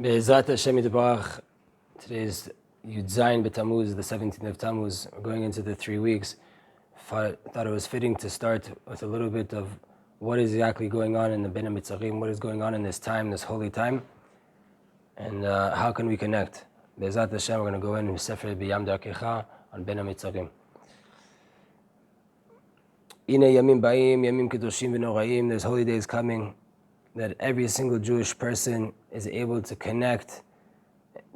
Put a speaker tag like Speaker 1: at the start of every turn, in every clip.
Speaker 1: Be'ezrat Hashem Yitbarach, today is Yud Zayin B'Tammuz, the 17th of Tammuz. We're going into the 3 weeks. Thought it was fitting to start with a little bit of what is exactly going on in the Ben HaMitzarim, what is going on in this time, this holy time, and how can we connect. Be'ezrat Hashem, we're going to go in Sefer Byam Darkecha on Ben HaMitzarim. Ine Yamim Ba'im, Yamim Kedoshim V'Noraim, there's holy days coming, that every single Jewish person is able to connect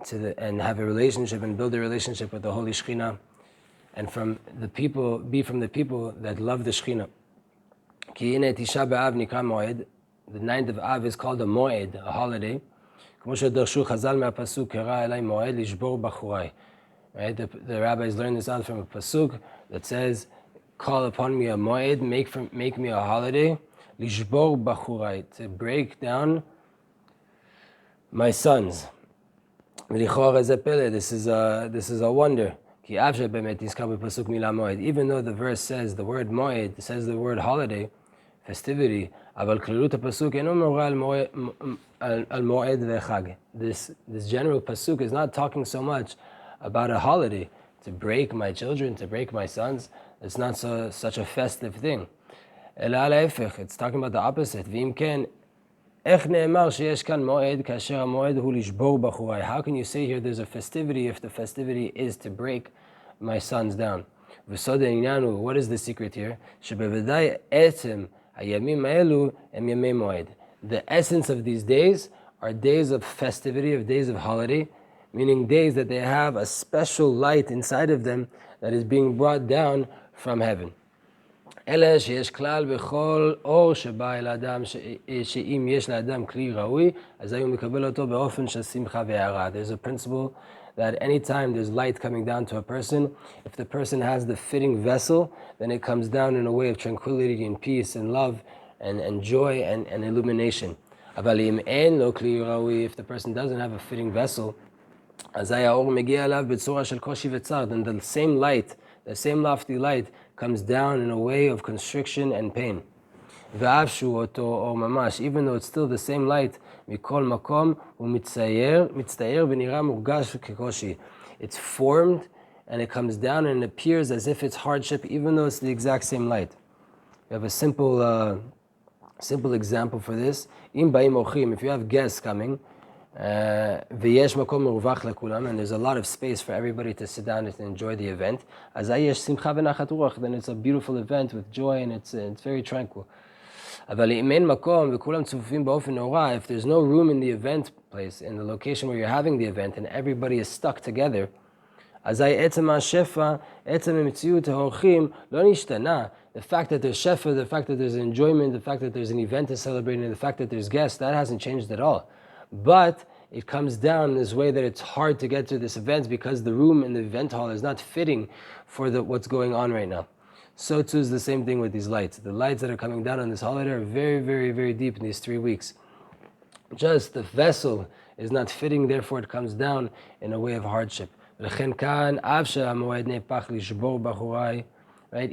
Speaker 1: to and have a relationship and build a relationship with the Holy Shekhinah, and be from the people that love the Shekhinah. Ki ine Tisha B'Av nikra Moed, the 9th of Av is called a Moed, a holiday. K'mo shedarshu Chazal me'apasuk kera elai Moed lishbor bachurai. Right? The rabbis learned this out from a pasuk that says, "Call upon me a Moed, make me a holiday." Lishbor bachurai, to break down my sons. This is a wonder. Even though the verse says the word moed, says the word holiday, festivity, this general pasuk is not talking so much about a holiday, to break my children, to break my sons. It's not such a festive thing. It's talking about the opposite. How can you say here there's a festivity if the festivity is to break my sons down? What is the secret here? The essence of these days are days of festivity, of days of holiday, meaning days that they have a special light inside of them that is being brought down from heaven. There's a principle that anytime there's light coming down to a person, if the person has the fitting vessel, then it comes down in a way of tranquility and peace and love and joy and illumination. If the person doesn't have a fitting vessel, then the same light, the same lofty light, comes down in a way of constriction and pain. Even though it's still the same light, it's formed and it comes down and it appears as if it's hardship, even though it's the exact same light. We have a simple example for this. If you have guests coming, and there's a lot of space for everybody to sit down and enjoy the event, then it's a beautiful event with joy and it's very tranquil. If there's no room in the event place, in the location where you're having the event, and everybody is stuck together, the fact that there's shefa, the fact that there's enjoyment, the fact that there's an event to celebrate, and the fact that there's guests, that hasn't changed at all. But it comes down in this way that it's hard to get to this event because the room in the event hall is not fitting for what's going on right now. So too is the same thing with these lights. The lights that are coming down on this holiday are very, very, very deep in these 3 weeks. Just the vessel is not fitting, therefore it comes down in a way of hardship. Right?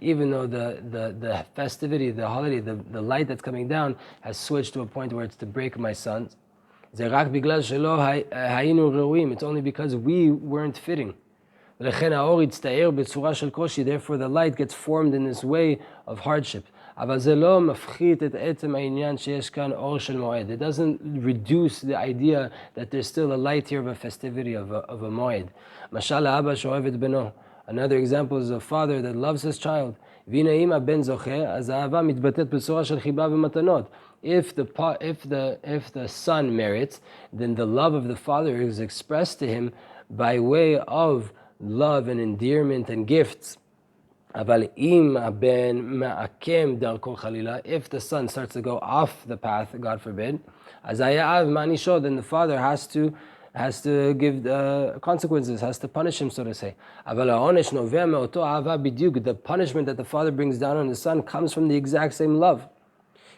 Speaker 1: Even though the festivity, the holiday, the light that's coming down has switched to a point where it's to break my sons, it's only because we weren't fitting. Therefore the light gets formed in this way of hardship. It doesn't reduce the idea that there's still a light here of a festivity, of a moed. Another example is a father that loves his child. If the son merits, then the love of the father is expressed to him by way of love and endearment and gifts. If the son starts to go off the path, God forbid, then the father has to give consequences, has to punish him, so to say. The punishment that the father brings down on the son comes from the exact same love.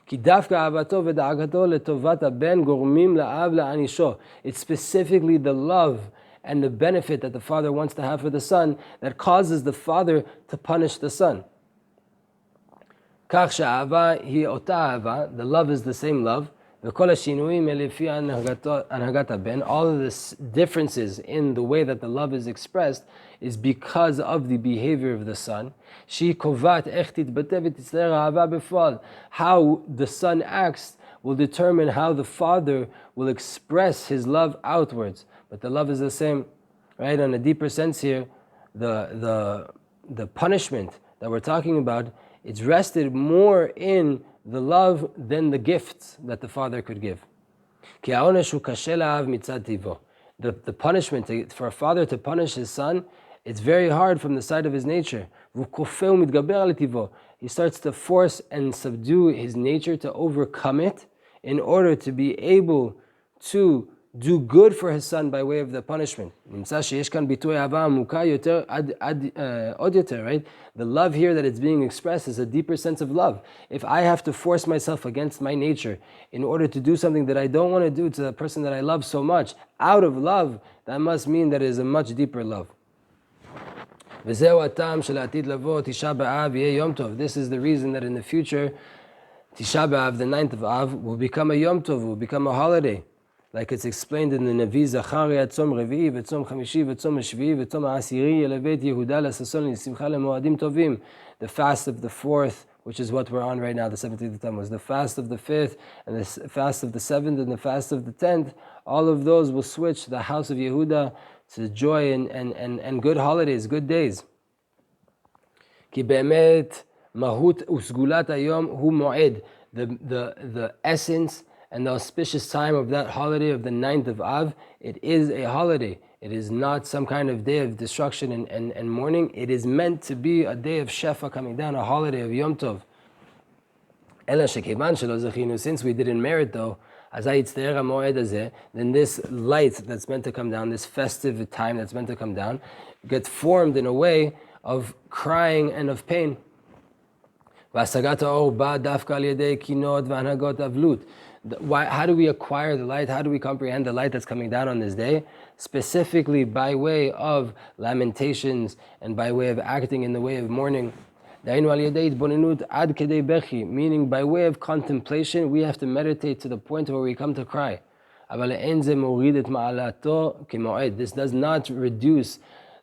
Speaker 1: It's specifically the love and the benefit that the father wants to have for the son that causes the father to punish the son. The love is the same love. וכל השינויים הם לפי הנהגת הבן. All of the differences in the way that the love is expressed is because of the behavior of the son. שהיא קובעת איך תתבטא ותצטייר האהבה בפועל. How the son acts will determine how the father will express his love outwards. But the love is the same, right? On a deeper sense here, the punishment that we're talking about, it's rested more in the love than the gifts that the father could give. The punishment for a father to punish his son, it's very hard from the side of his nature. He starts to force and subdue his nature to overcome it in order to be able to do good for his son by way of the punishment. Right? The love here that it's being expressed is a deeper sense of love. If I have to force myself against my nature in order to do something that I don't want to do to the person that I love so much, out of love, that must mean that it is a much deeper love. This is the reason that in the future, Tisha B'Av, the 9th of Av, will become a Yom Tov, will become a holiday. Like it's explained in the Navi Zacharia, Tzom Revi'i, V'Tzom Chamishi, V'Tzom Shvi'i, V'Tzom Ha'asiri, Yelevet Yehuda L'Sason L'Simcha L'Moadim Tovim. The fast of the 4th, which is what we're on right now, the 17th of Tammuz, the fast of the 5th, and the fast of the 7th, and the fast of the 10th, all of those will switch the house of Yehuda to joy and good holidays, good days. Ki be'emet mahut usgulat hayom hu moed. The essence and the auspicious time of that holiday of the 9th of Av, it is a holiday. It is not some kind of day of destruction and mourning. It is meant to be a day of Shefa coming down, a holiday of Yom Tov. Since we didn't merit though, then this light that's meant to come down, this festive time that's meant to come down, gets formed in a way of crying and of pain. How do we acquire the light? How do we comprehend the light that's coming down on this day? Specifically by way of lamentations and by way of acting in the way of mourning. Meaning by way of contemplation, we have to meditate to the point where we come to cry. This does not reduce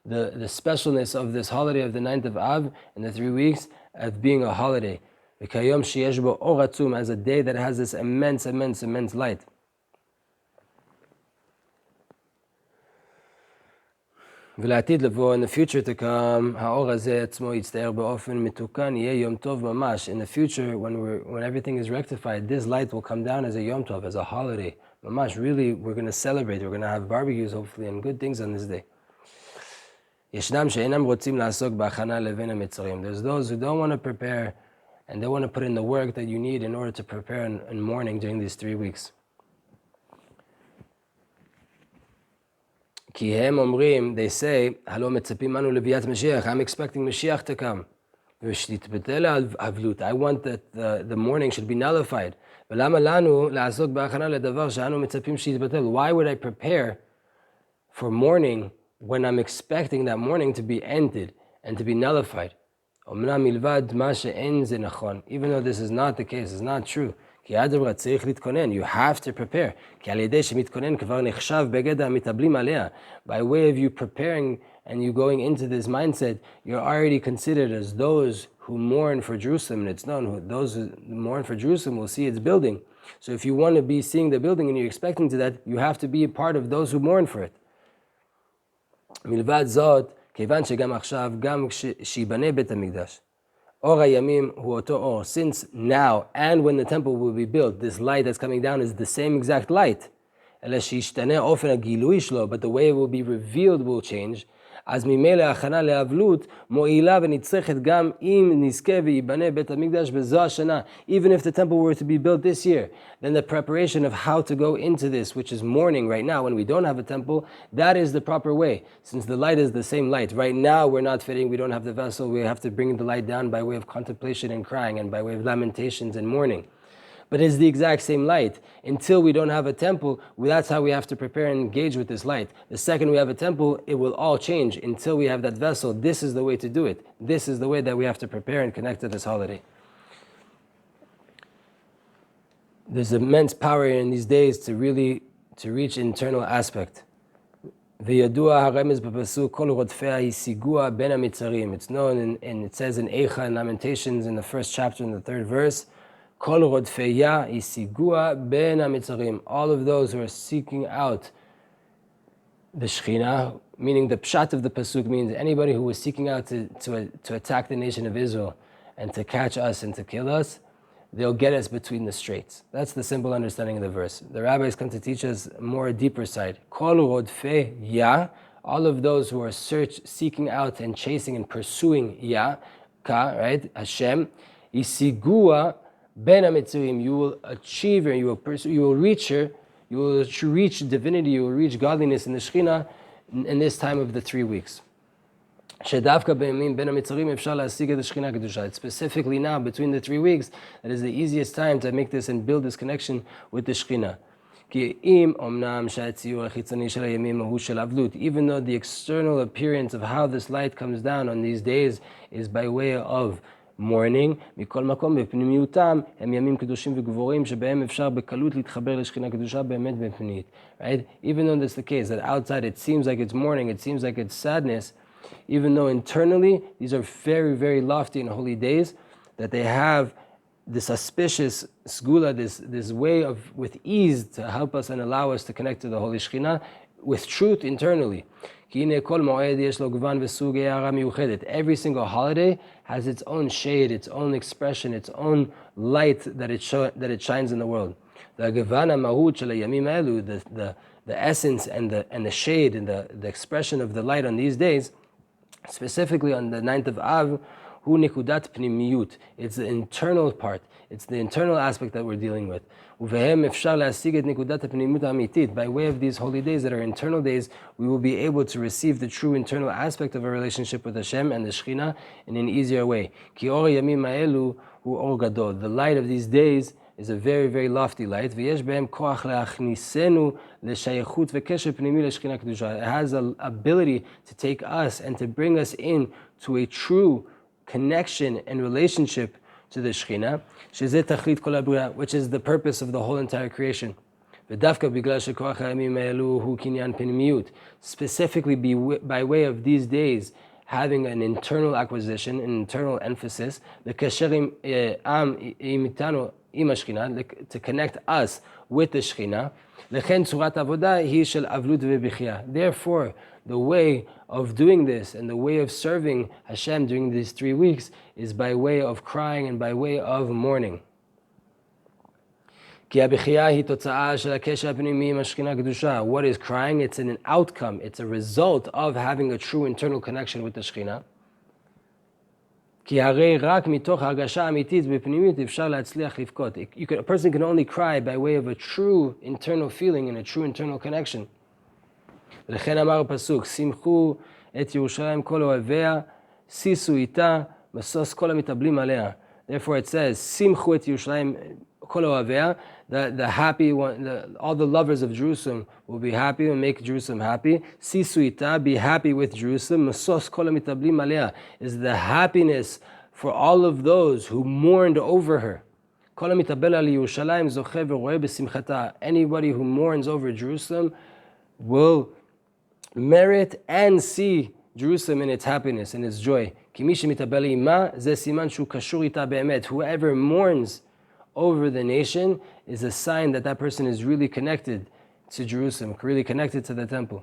Speaker 1: the specialness of this holiday of the 9th of Av and the 3 weeks as being a holiday. As a day that has this immense light. In the future to come, in the future, when everything is rectified, this light will come down as a Yom Tov, as a holiday. Mamash, really, we're going to celebrate. We're going to have barbecues, hopefully, and good things on this day. There's those who don't want to prepare and they want to put in the work that you need in order to prepare in mourning during these 3 weeks. They say, I'm expecting Mashiach to come. I want that the mourning should be nullified. Why would I prepare for mourning when I'm expecting that mourning to be ended and to be nullified? Even though this is not the case, it's not true. You have to prepare. By way of you preparing and you going into this mindset, you're already considered as those who mourn for Jerusalem. And it's known those who mourn for Jerusalem will see its building. So if you want to be seeing the building and you're expecting to that, you have to be a part of those who mourn for it. מלבד זאת, כיוון שגם עכשיו, גם שיבנה בית המקדש, אור הימים הוא אותו אור. Since now and when the temple will be built, this light that's coming down is the same exact light. אלא שישתנה אופן הגילוי שלו, but the way it will be revealed will change. אז ממילא הכנה לאבלות מועילה ונצרכת גם אם נזכה ויבנה בית המקדש בזו השנה. Even if the temple were to be built this year, then the preparation of how to go into this, which is mourning right now when we don't have a temple, that is the proper way. Since the light is the same light. Right now we're not fitting, we don't have the vessel, we have to bring the light down by way of contemplation and crying and by way of lamentations and mourning. But it's the exact same light. Until we don't have a temple, that's how we have to prepare and engage with this light. The second we have a temple, it will all change. Until we have that vessel, this is the way to do it. This is the way that we have to prepare and connect to this holiday. There's immense power in these days to reach internal aspect. וידוע הרמז בפסוק כל רודפיה השיגוה בין המצרים. It's known and it says in Eicha and Lamentations in the first chapter in the third verse, כל רודפיה השיגוה בין המצרים. All of those who are seeking out the Shekhinah, meaning the pshat of the pasuk means anybody who was seeking out to attack the nation of Israel and to catch us and to kill us, they'll get us between the straits. That's the simple understanding of the verse. The rabbis come to teach us more deeper side. Kol rodfei Yah, all of those who are seeking out and chasing and pursuing Yah, right, Hashem, Isigua ben hamitzirim, you will achieve her, you will pursue, you will reach her, you will reach divinity, you will reach godliness in the Shekhinah in this time of the 3 weeks. It's specifically now, between the 3 weeks, that is the easiest time to make this and build this connection with the Shekhinah. Even though the external appearance of how this light comes down on these days is by way of mourning, right? Even though that's the case, that outside it seems like it's mourning, it seems like it's sadness, even though internally these are very, very lofty and holy days, that they have this auspicious sgula, this way of with ease to help us and allow us to connect to the Holy Shekhinah with truth internally. Every single holiday has its own shade, its own expression, its own light that it shines in the world. The essence and the shade and the expression of the light on these days, specifically on the 9th of Av, hu nikudat pnimiyut. It's the internal part. It's the internal aspect that we're dealing with. Uvehem efshar le'asig et nikudat pnimiyut hamitit. By way of these holy days that are internal days, we will be able to receive the true internal aspect of our relationship with Hashem and the Shekhinah in an easier way. Ki or yamim ha'elu hu or gadol. The light of these days is a very, very lofty light. It has an ability to take us and to bring us in to a true connection and relationship to the Shekhinah, which is the purpose of the whole entire creation. Specifically by way of these days having an internal acquisition, an internal emphasis, to connect us with the Shekhinah. Therefore, the way of doing this and the way of serving Hashem during these 3 weeks is by way of crying and by way of mourning. What is crying? It's an outcome, it's a result of having a true internal connection with the Shekhinah. A person can only cry by way of a true internal feeling and a true internal connection. Therefore it says, Simchu et Yerushalayim kol ohavea, the happy one, all the lovers of Jerusalem will be happy and make Jerusalem happy. Sisu ita, be happy with Jerusalem. Masos kol mitablim alea is the happiness for all of those who mourned over her. Kol mitabel al Yerushalayim zoche v'roeh b'simchata. Anybody who mourns over Jerusalem will merit and see Jerusalem in its happiness and its joy. Whoever mourns over the nation is a sign that that person is really connected to Jerusalem, really connected to the temple.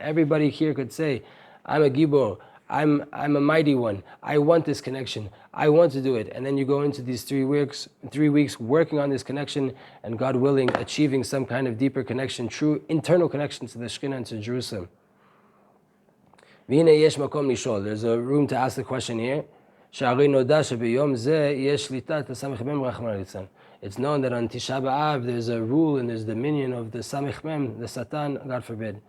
Speaker 1: Everybody here could say, I'm a gibor, I'm a mighty one, I want this connection, I want to do it. And then you go into these 3 weeks working on this connection, and God willing, achieving some kind of deeper connection, true internal connection to the Shekhinah and to Jerusalem. There's a room to ask the question here. It's known that on Tisha B'Av there's a rule and there's dominion of the Samech Mem, the Satan, God forbid.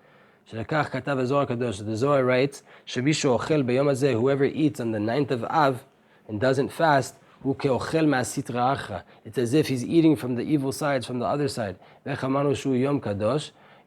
Speaker 1: The Zohar writes, whoever eats on the 9th of Av and doesn't fast, it's as if he's eating from the evil sides, from the other side.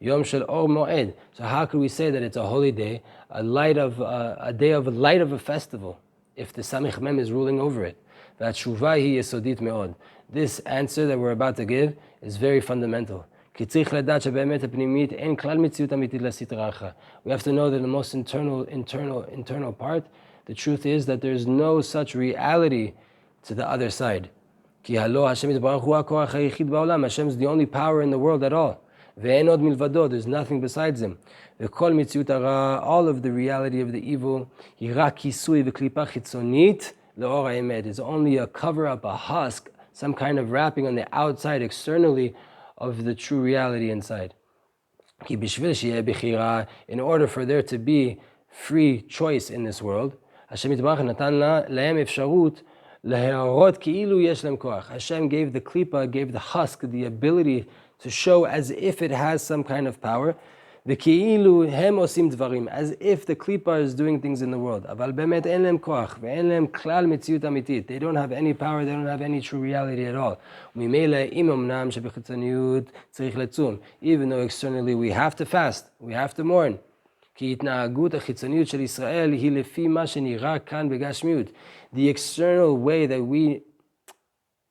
Speaker 1: Yom Shel Or Moed. So how could we say that it's a holy day, a day of light of a festival, if the Samich Mem is ruling over it? והתשובה היא יסודית מאוד. This answer that we're about to give is very fundamental. כי צריך לדעת שבאמת הפנימית אין כלל מציאות אמיתית לסטרא אחרא. We have to know that in the most internal part, the truth is that there's no such reality to the other side. כי הלא השם יתברך הוא הכוח היחיד בעולם. Hashem is the only power in the world at all. ואין עוד מלבדו, there's nothing besides him. וכל מציאות הרע, all of the reality of the evil, היא רק כיסוי וקליפה חיצונית לאור האמת. Is only a cover-up, a husk, some kind of wrapping on the outside, externally, of the true reality inside. כי בשביל שיהיה בחירה, in order for there to be free choice in this world, השם יתברך נתן להם אפשרות להראות כאילו יש להם כוח. Hashem gave the klipa, gave the husk, the ability to show as if it has some kind of power. וכאילו הם עושים דברים, as if the klipa is doing things in the world. אבל באמת אין להם כוח, ואין להם כלל מציאות אמיתית. They don't have any power, they don't have any true reality at all. וממילא אם אמנם שבחיצוניות צריך לצום, even though externally we have to fast, we have to mourn. כי התנהגות החיצוניות של ישראל היא לפי מה שנראה כאן בגשמיות. The external way that we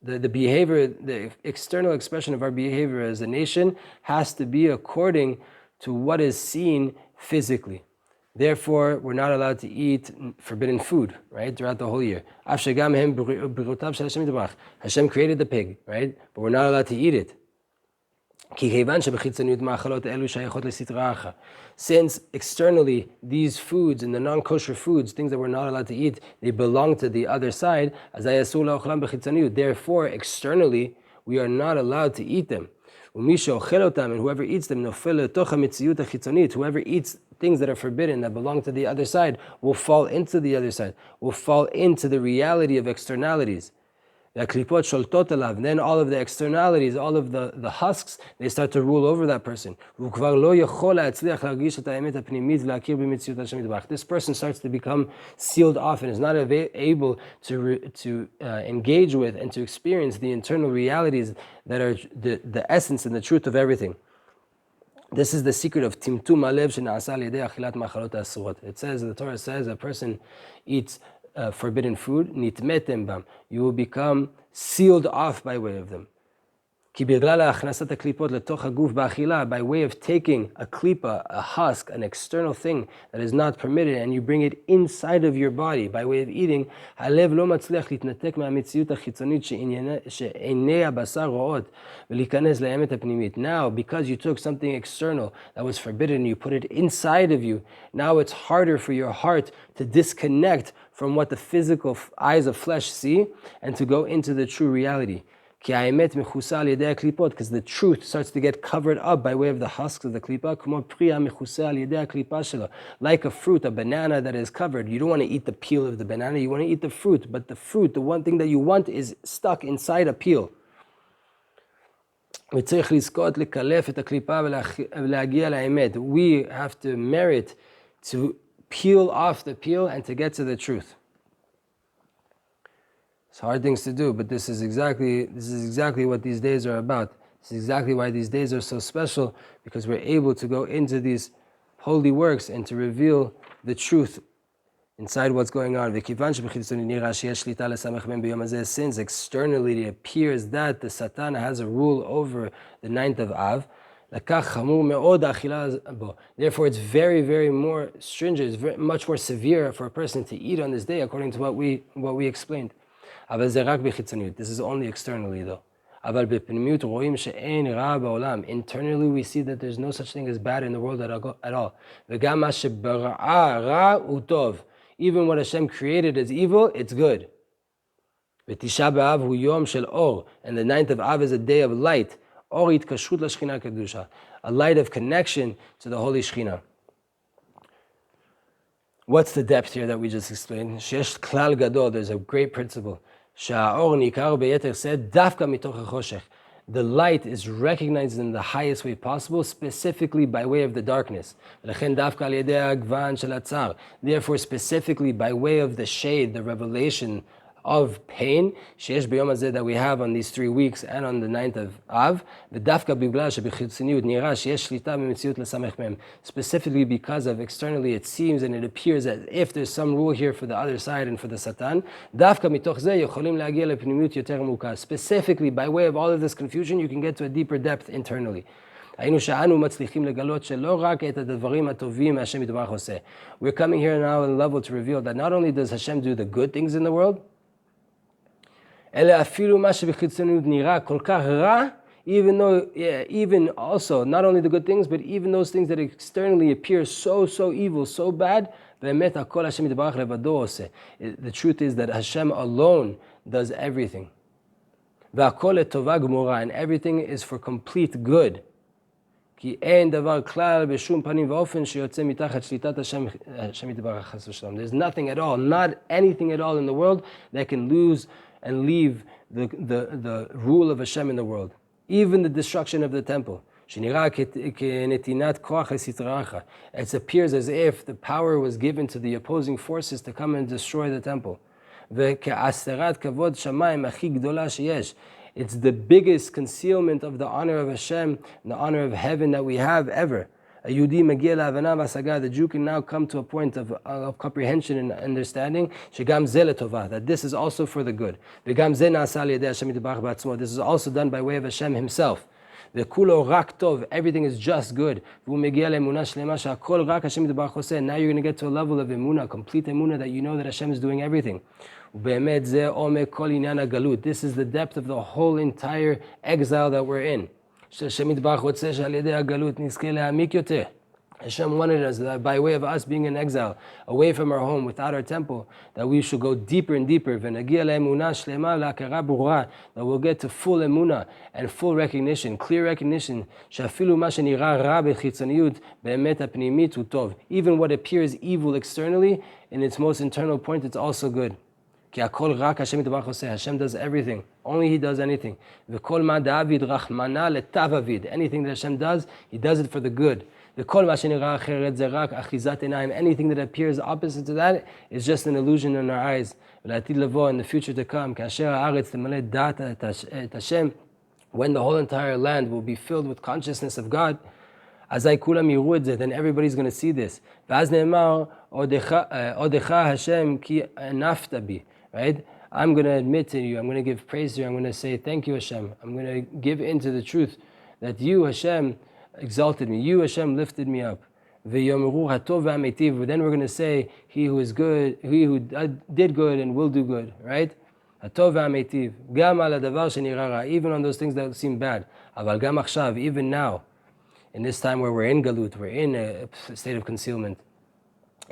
Speaker 1: the behavior, the external expression of our behavior as a nation has to be according to what is seen physically. Therefore, we're not allowed to eat forbidden food, right, throughout the whole year. Hashem created the pig, right, but we're not allowed to eat it. Since externally these foods and the non-kosher foods, things that we're not allowed to eat, they belong to the other side, therefore externally we are not allowed to eat them. And whoever eats them, whoever eats things that are forbidden, that belong to the other side, will fall into the other side, will fall into the reality of externalities. And then all of the externalities, all of the husks, they start to rule over that person. This person starts to become sealed off and is not able to engage with and to experience the internal realities that are the essence and the truth of everything. This is the secret of timtum halev shena'asa al yedei achilat machalot asurot. It says, the Torah says, a person eats forbidden food, nitmetem bam. You will become sealed off by way of them. By way of taking a klipa, a husk, an external thing that is not permitted, and you bring it inside of your body by way of eating, now, because you took something external that was forbidden and you put it inside of you, now it's harder for your heart to disconnect from what the physical eyes of flesh see and to go into the true reality. Because the truth starts to get covered up by way of the husks of the klipa, like a fruit, a banana that is covered. You don't want to eat the peel of the banana, you want to eat the fruit, but the fruit, the one thing that you want, is stuck inside a peel. We have to merit to peel off the peel and to get to the truth. It's hard things to do, but this is exactly what these days are about. This is exactly why these days are so special, because we're able to go into these holy works and to reveal the truth inside what's going on. Since externally it appears that the Satan has a rule over the 9th of Av, therefore it's very, very more stringent, it's much more severe for a person to eat on this day, according to what we explained. This is only externally though. Internally we see that there's no such thing as bad in the world at all. Even what Hashem created as evil, it's good. And the 9th of Av is a day of light. A light of connection to the Holy Shekhinah. What's the depth here that we just explained? There's a great principle. The light is recognized in the highest way possible, specifically by way of the darkness. Therefore, specifically by way of the shade, the revelation of pain sheyesh b'yom hazeh that we have on these 3 weeks and on the 9th of Av, v'dafka b'gלל shebechitzoniyut nira sheyesh shlita b'metziut l'samech mem, specifically because of externally it seems and it appears as if there's some rule here for the other side and for the Satan, dafka mitoch zeh yocholim להגיע לפנימיות יותר עמוקה. Specifically, by way of all of this confusion, you can get to a deeper depth internally. היינו שאנו מצליחים לגלות שלא רק את הדברים הטובים השם יתברך עושה. We're coming here now on a level to reveal that not only does Hashem do the good things in the world, אלא אפילו מה שבחיצוניות נראה כל כך רע, even also, not only the good things, but even those things that externally appear so evil, so bad, באמת הכל השם יתברך לבדו עושה. The truth is that Hashem alone does everything. והכל לטובה גמורה, and everything is for complete good. כי אין דבר כלל בשום פנים ואופן שיוצא מתחת שליטת השם יתברך חס ושלום. There's nothing at all, not anything at all in the world that can lose and leave the rule of Hashem in the world. Even the destruction of the temple. שנראה כנתינת כוח לסטראך. It appears as if the power was given to the opposing forces to come and destroy the temple. וכהסתרת כבוד שמיים הכי גדולה שיש. It's the biggest concealment of the honor of Hashem and the honor of heaven that we have ever. A Yehudi מגיע להבנה והשגה, the Jew can now come to a point of comprehension and understanding, שגם זה לטובה, that this is also for the good. וגם זה נעשה על ידי השם יתברך בעצמו, this is also done by way of Hashem himself. וכולו רק טוב, everything is just good. והוא מגיע לאמונה שלמה שהכל רק השם יתברך עושה. Now you're going to get to a level of אמונה, complete אמונה, that you know that Hashem is doing everything. ובאמת זה עומק כל עניין הגלות. This is the depth of the whole entire exile that we're in. שהשם יתברך רוצה שעל ידי הגלות נזכה להעמיק יותר. Hashem wanted us that by way of us being in exile, away from our home, without our temple, that we should go deeper and deeper. ונגיע לאמונה שלמה להכרה ברורה, that we'll get to full אמונה and full recognition, clear recognition, שאפילו מה שנראה רע בחיצוניות, באמת הפנימית הוא טוב. Even what appears evil externally, in its most internal point, it's also good. כי הכל רק השם יתברך עושה. Hashem does everything. Only he does anything. וכל מה דאביד רחמנה לטב אביד. Anything that Hashem does, he does it for the good. וכל מה שנראה אחרת זה רק אחיזת עיניים. Anything that appears opposite to that is just an illusion in our eyes. ולעתיד לבוא, in the future to come, כאשר הארץ תמלא דעת את השם, when the whole entire land will be filled with consciousness of God, אזי כולם יראו את זה, then everybody's going to see this. ואז נאמר, עודך השם כי ענפת בי. Right? I'm going to admit to you, I'm going to give praise to you, I'm going to say thank you Hashem, I'm going to give into the truth that you Hashem exalted me, you Hashem lifted me up. ויאמרו הטוב והמיטיב, but then we're going to say he who is good, he who did good and will do good, right? הטוב והמיטיב, גם על הדבר שנראה רע, even on those things that seem bad, אבל גם עכשיו, even now, in this time where we're in galut, we're in a state of concealment,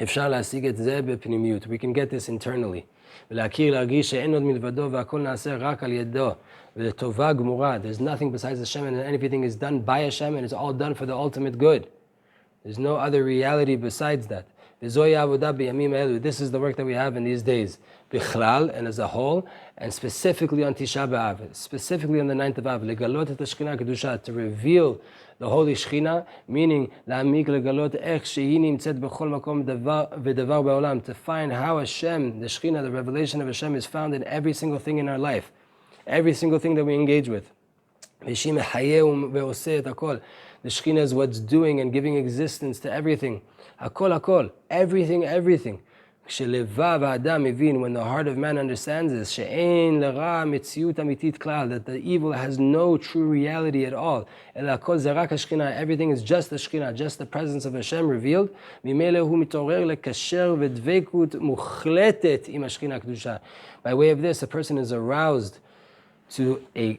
Speaker 1: אפשר להשיג את זה בפנימיות, we can get this internally. ולהכיר להרגיש שאין עוד מלבדו והכל נעשה רק על ידו ולטובה גמורה. There's nothing besides Hashem and everything is done by Hashem and it's all done for the ultimate good. There's no other reality besides that. וזוהי העבודה בימים אלו. This is the work that we have in these days. בכלל and as a whole and specifically on Tisha B'Av, specifically on the 9th of Av, לגלות את השכינה הקדושה, to reveal the holy Shechina, meaning להעמיק לגלות איך שהיא נמצאת בכל מקום ודבר בעולם, to find how Hashem, the Shechina, the revelation of Hashem is found in every single thing in our life, every single thing that we engage with. ושהיא מחיה ועושה את הכל. The Shechina is what's doing and giving existence to everything. הכל, everything. כשלבב האדם מבין, when the heart of man understands this, שאין לרע מציאות אמיתית כלל, that the evil has no true reality at all, אלא הכל זה רק השכינה, everything is just the Shechina, just the presence of Hashem revealed, ממילא הוא מתעורר לקשר ודבקות מוחלטת עם השכינה הקדושה. By way of this, a person is aroused to a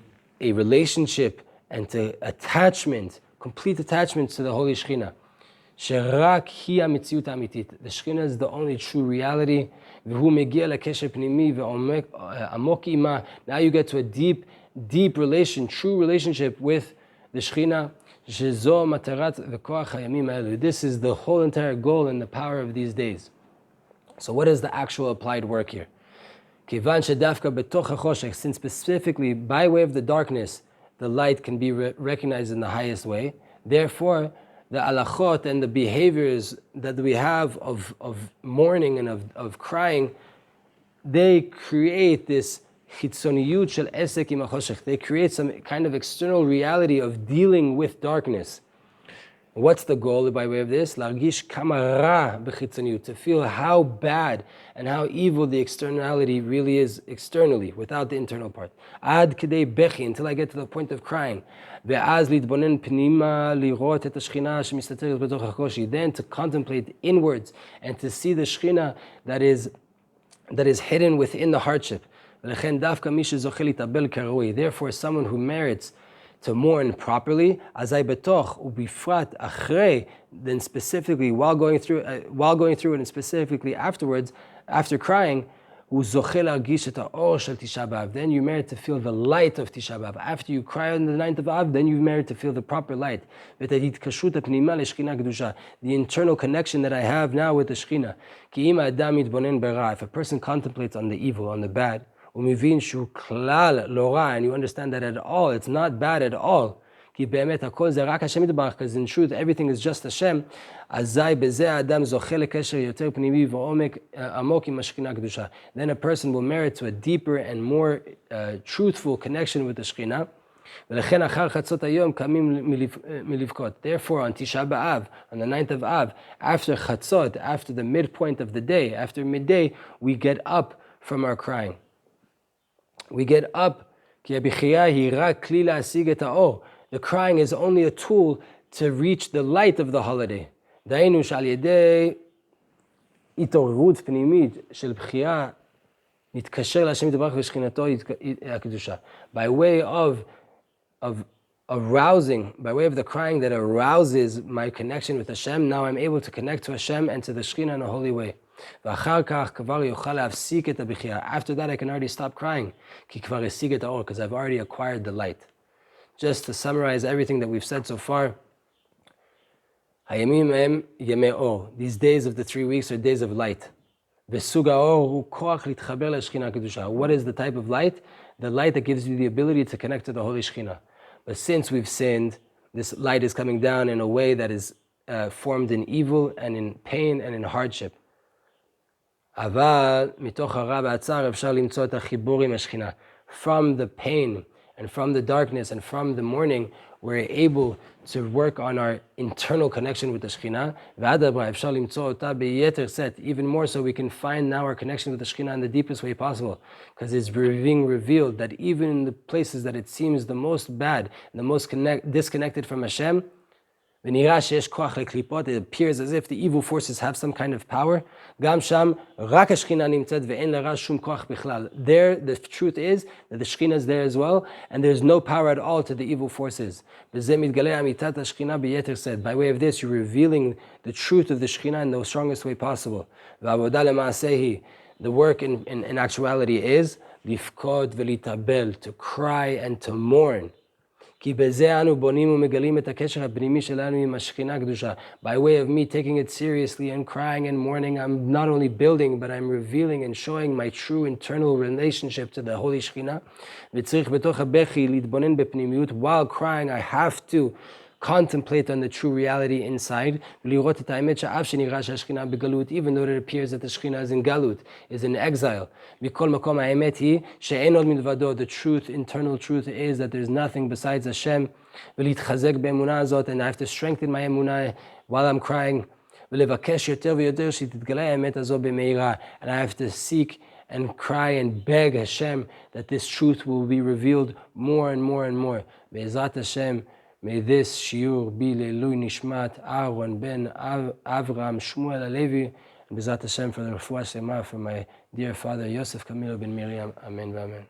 Speaker 1: relationship and to attachment, complete attachment to the holy Shechina. שרק היא המציאות האמיתית. The Shechina is the only true reality. והוא מגיע לקשר פנימי ועמוק עימה. Now you get to a deep relation, true relationship with the Shechina. שזו מטרת וכוח הימים האלו. This is the whole entire goal and the power of these days. So what is the actual applied work here? כיוון שדווקא בתוך החושך, since specifically by way of the darkness, the light can be recognized in the highest way. Therefore, the alachot and the behaviors that we have of mourning and of crying, they create this chitzoniyut shel esek im hachoshech. They create some kind of external reality of dealing with darkness. What's the goal by way of this? Largish kama ra b'chitzoniyut, to feel how bad and how evil the externality really is externally, without the internal part. Ad kedei bechi, until I get to the point of crying. Ve'az litbonen pnima lirot et hashchina shemistateret b'toch hakoshi. Then to contemplate inwards and to see the shchina that is hidden within the hardship. Therefore, someone who merits to mourn properly, azay betoch ubifrat achrei, then specifically while going through it, and specifically afterwards, after crying, then you merit to feel the light of Tisha B'Av. After you cry on the 9th of Av, then you merit to feel the proper light. The internal connection that I have now with the Shekhinah. If a person contemplates on the evil, on the bad, and you understand that at all, it's not bad at all, because in truth everything is just Hashem, then a person will merit to a deeper and more truthful connection with the Shekhinah. Therefore, on Tisha B'Av, on the 9th of Av, after Chatzot, after the midpoint of the day, after midday, we get up from our crying. We get up. The crying is only a tool to reach the light of the holiday. By way of arousing, by way of the crying that arouses my connection with Hashem, now I'm able to connect to Hashem and to the Shekhinah in a holy way. After that I can already stop crying, because I've already acquired the light. Just to summarize everything that we've said so far, these days of the 3 weeks are days of light. What is the type of light? The light that gives you the ability to connect to the Holy Shekhinah. But since we've sinned, this light is coming down in a way that is formed in evil and in pain and in hardship. From the pain and from the darkness and from the mourning, we're able to work on our internal connection with the Shekhinah. Even more so, we can find now our connection with the Shekhinah in the deepest way possible, because it's being revealed that even in the places that it seems the most bad, the most disconnected from Hashem, it appears as if the evil forces have some kind of power. There, the truth is that the Shekhinah is there as well, and there's no power at all to the evil forces. By way of this, you're revealing the truth of the Shekhinah in the strongest way possible. The work in actuality is to cry and to mourn. By way of me taking it seriously and crying and mourning, I'm not only building, but I'm revealing and showing my true internal relationship to the Holy Shekhinah. While crying, I have to contemplate on the true reality inside, even though it appears that the Shekhinah is in galut, is in exile. The truth, internal truth is that there's nothing besides Hashem, and I have to strengthen my emunah while I'm crying, and I have to seek and cry and beg Hashem that this truth will be revealed more and more and more. Be'ezrat Hashem, may this shiur be le'ilui nishmat Aaron ben Avram Shmuel Alevi, and B'ezrat Hashem for the refuah shlema for my dear father Yosef Camilo ben Miriam. Amen v'amen.